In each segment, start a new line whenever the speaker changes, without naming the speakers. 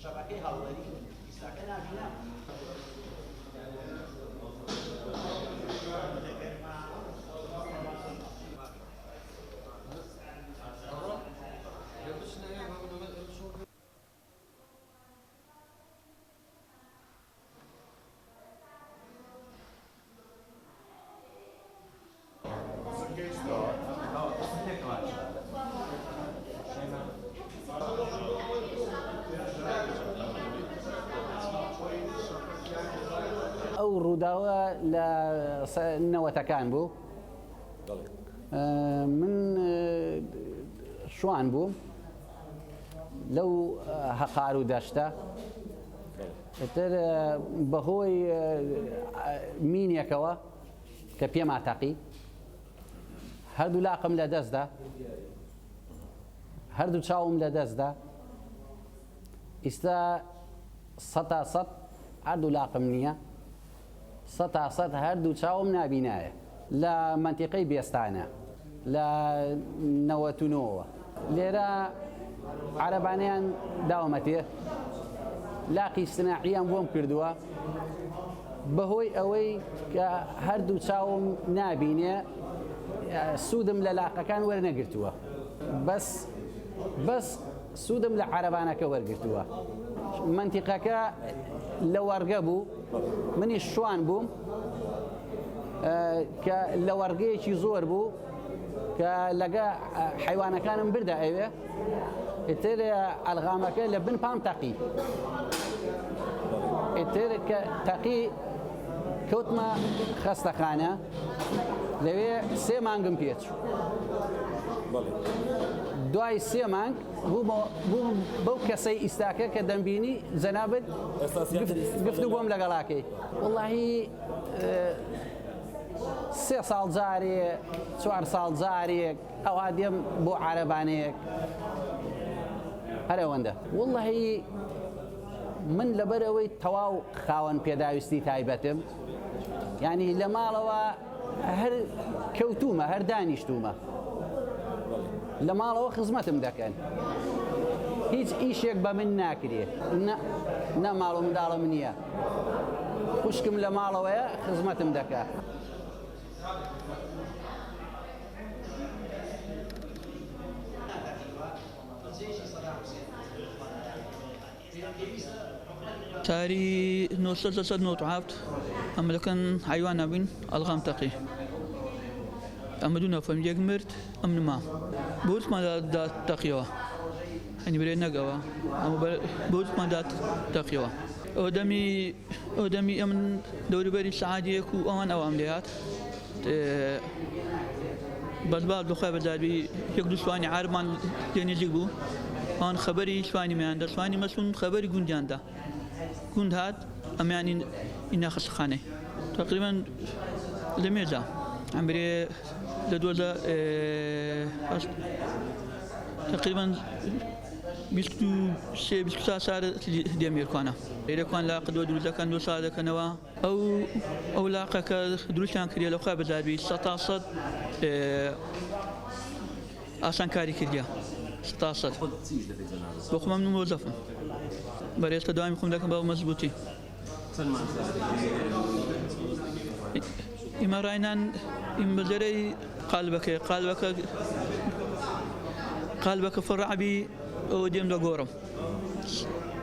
شبكه هاوڵێری ئیساکە نابینە.
ئەو ڕووداوە لە نەوەتەکان بوو. من شوان بووم لەو هەقار و دەشتە تر بەهۆی مینێکەوە کە پێم ئاتەقی هەردوو لاقم لە دەستدا، هەردوو چاوم لە دەستدا، ئێستا 100% هەردوو لاقم نییە، 100% هەردوو چاوم نابینایە لە منتیقەی بێستانە لە 99ەوە. لێرە عەرەبانەیان داوەمەتێ لاقی سناعیان بۆم کردووە بەهۆی ئەوەی کە هەردوو چاوم نابینێ سوودم لە لاقەکان وەرنەگرتووە، بەس سوودم لە عەرەبانەکە وەرگرتووە. منتیقەکە لە وەرگە بوو، منیش شوان بووم کە لە وەرگەیەکی زۆر بوو کە لەگە حیوانەکانم بردا ئەوێ ئیتر ئەلغامەکە لە بن پام تەقی، ئیتر کە تەقی کەوتمە خەستەخانە لەوێ 3 مانگم پێچوو. دوای 3 مانگ بووم بەو کەسەی ئیستاکە کە دەمبینی جەنابەت گفتو بۆم لەگەڵاکەی وەڵاهی 3 ساڵ جارێک 4 ساڵ جارێک ئەوا دێم بۆ عەرەبانەیەک هەرەوەندە. وەڵاهی من لەبەرەوەی تەواو خاوەن پێداویستی تایبەتم، یعنی لە ماڵەوە هەر کەوتومە هەر دانیشتومە، لە ماڵەوە خزمەتم دەکەن، هیچ ئیشێک بە من ناکرێ، نە ماڵ و منداڵم نییە، خوشکم لە ماڵەوەیە خزمەتم دەکات.
تاري 1997 أما لو كان حيوان أبين ألغام تقي أما دون فهم يجمرت أم ما بوت ما دا تقيوا يعني برينا جوا أما بوت ما دا تقيوا أودمي أمن دوري بري سعادية كو أمان أو عمليات بس بعد دخل بداري يقدر سواني عارمان ينجيبو أنا خبري سواني ما عنده سواني مسون خبري جوندي عنده كنت هاد أم يعني إنها خسخانة تقريبا لميزة عمري لدوزة تقريبا بيستو سارة ديامير كنا إذا كان لاقى دوزة كان دو سارة كنوا أو لاقى كدروشان كريه لو خاب زادي 16 أصلا كاري كريه 16 بخم من موظفة بريس كدوام يكون لكن باب مزبوطي إما راينان إما بزري قلبك فرعبي وديم دو غورم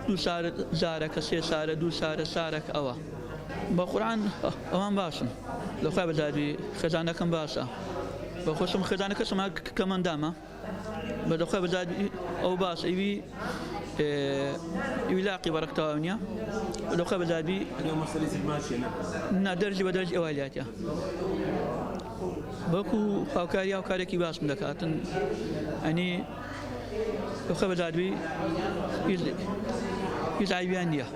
دو سارة زارك سي سارة دو سارك أوا بقرآن أوان باسم لو خاب زادي خزانة كم باسا بخصم خزانة كسمها كمان داما بدو خاب زادي أو باس يبي يلاقي بركة ونيا لو خاب زادي
اليوم مسألة الماشية
درجة بدرجة أوليات يا بكو أوكاري كي باس من دكاتن يعني لو خاب زادي يزعي بيان ديا